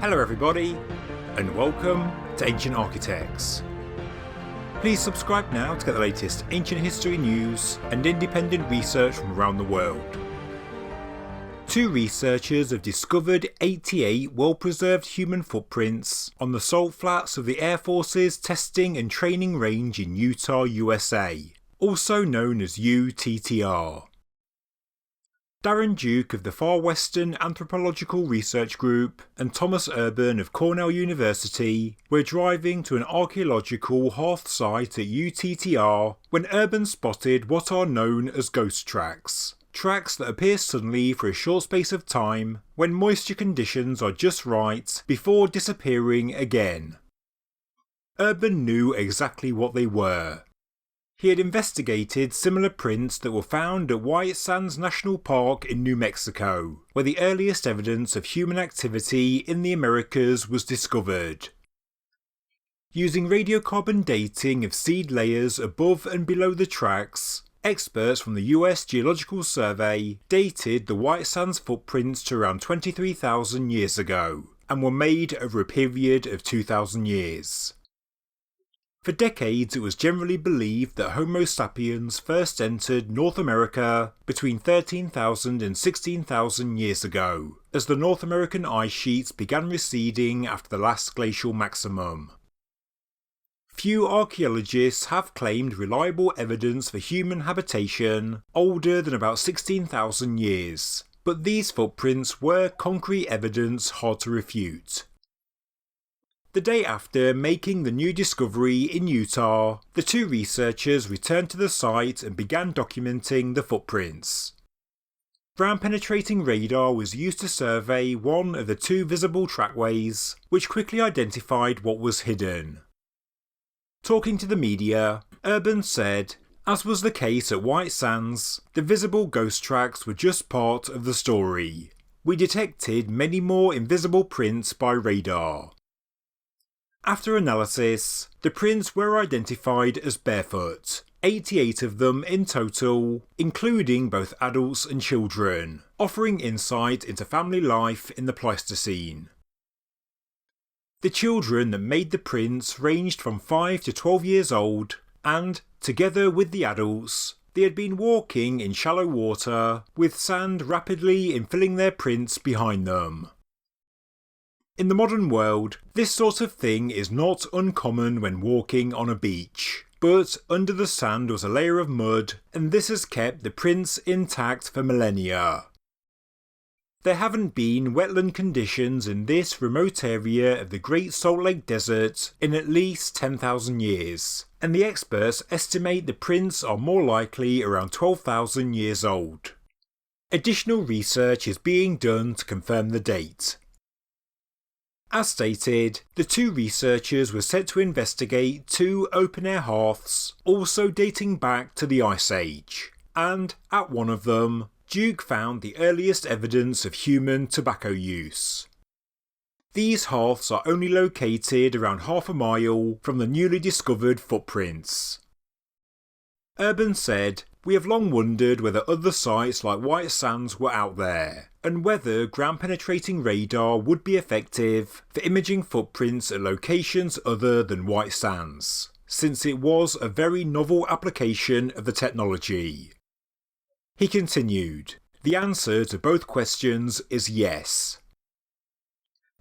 Hello everybody, and welcome to Ancient Architects. Please subscribe now to get the latest ancient history news and independent research from around the world. Two researchers have discovered 88 well-preserved human footprints on the salt flats of the Air Force's testing and training range in Utah, USA, also known as UTTR. Daron of the Far Westen Anthropological Research Group and Thomas Urban of Cornell University were driving to an archaeological hearth site at UTTR when Urban spotted what are known as ghost tracks. Tracks that appear suddenly for a short space of time when moisture conditions are just right before disappearing again. Urban knew exactly what they were. He had investigated similar prints that were found at White Sands National Park in New Mexico, where the earliest evidence of human activity in the Americas was discovered. Using radiocarbon dating of seed layers above and below the tracks, experts from the US Geological Survey dated the White Sands footprints to around 23,000 years ago, and were made over a period of 2,000 years. For decades it was generally believed that Homo sapiens first entered North America between 13,000 and 16,000 years ago, as the North American ice sheets began receding after the last glacial maximum. Few archaeologists have claimed reliable evidence for human habitation older than about 16,000 years, but these footprints were concrete evidence hard to refute. The day after making the new discovery in Utah, the two researchers returned to the site and began documenting the footprints. Ground-penetrating radar was used to survey one of the two visible trackways, which quickly identified what was hidden. Talking to the media, Urban said, as was the case at White Sands, the visible ghost tracks were just part of the story. We detected many more invisible prints by radar. After analysis, the prints were identified as barefoot, 88 of them in total, including both adults and children, offering insight into family life in the Pleistocene. The children that made the prints ranged from 5 to 12 years old, and, together with the adults, they had been walking in shallow water, with sand rapidly infilling their prints behind them. In the modern world, this sort of thing is not uncommon when walking on a beach, but under the sand was a layer of mud, and this has kept the prints intact for millennia. There haven't been wetland conditions in this remote area of the Great Salt Lake Desert in at least 10,000 years, and the experts estimate the prints are more likely around 12,000 years old. Additional research is being done to confirm the date. As stated, the two researchers were set to investigate two open-air hearths, also dating back to the Ice Age, and at one of them, Duke found the earliest evidence of human tobacco use. These hearths are only located around half a mile from the newly discovered footprints. Urban said, "We have long wondered whether other sites like White Sands were out there, and whether ground-penetrating radar would be effective for imaging footprints at locations other than White Sands, since it was a very novel application of the technology." He continued, "The answer to both questions is yes."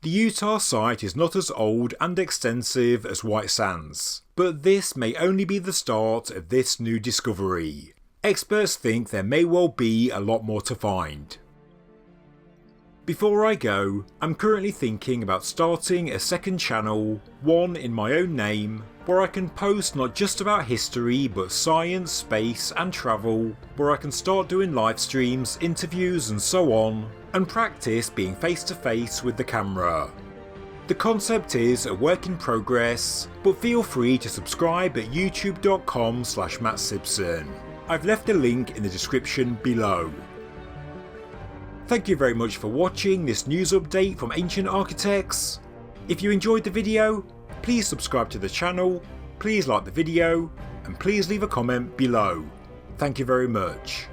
The Utah site is not as old and extensive as White Sands, but this may only be the start of this new discovery. Experts think there may well be a lot more to find. Before I go, I'm currently thinking about starting a second channel, one in my own name, where I can post not just about history but science, space and travel, where I can start doing live streams, interviews and so on, and practice being face to face with the camera. The concept is a work in progress, but feel free to subscribe at youtube.com/MattSimpson. I've left a link in the description below. Thank you very much for watching this news update from Ancient Architects. If you enjoyed the video, please subscribe to the channel, please like the video, and please leave a comment below. Thank you very much.